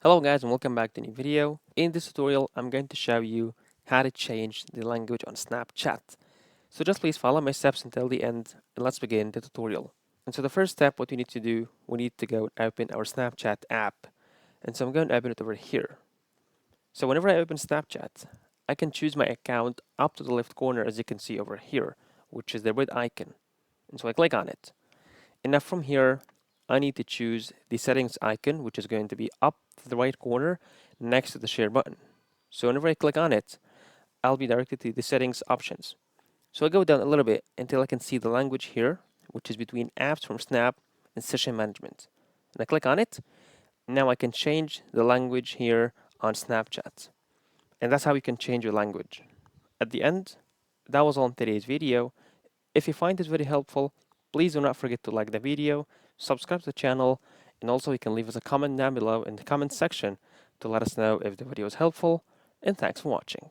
Hello guys and welcome back to a new video. In this tutorial, I'm going to show you how to change the language on Snapchat. So just please follow my steps until the end and let's begin the tutorial. And so the first step, what we need to do, we need to go and open our Snapchat app. And so I'm going to open it over here. So whenever I open Snapchat, I can choose my account up to the left corner as you can see over here, which is the red icon. And so I click on it. And now from here, I need to choose the settings icon, which is going to be up to the right corner next to the share button. So whenever I click on it, I'll be directed to the settings options. So I go down a little bit until I can see the language here, which is between apps from Snap and session management. And I click on it. Now I can change the language here on Snapchat. And that's how you can change your language. At the end, that was all in today's video. If you find this very helpful, please do not forget to like the video, subscribe to the channel, and also you can leave us a comment down below in the comment section to let us know if the video is helpful, and thanks for watching.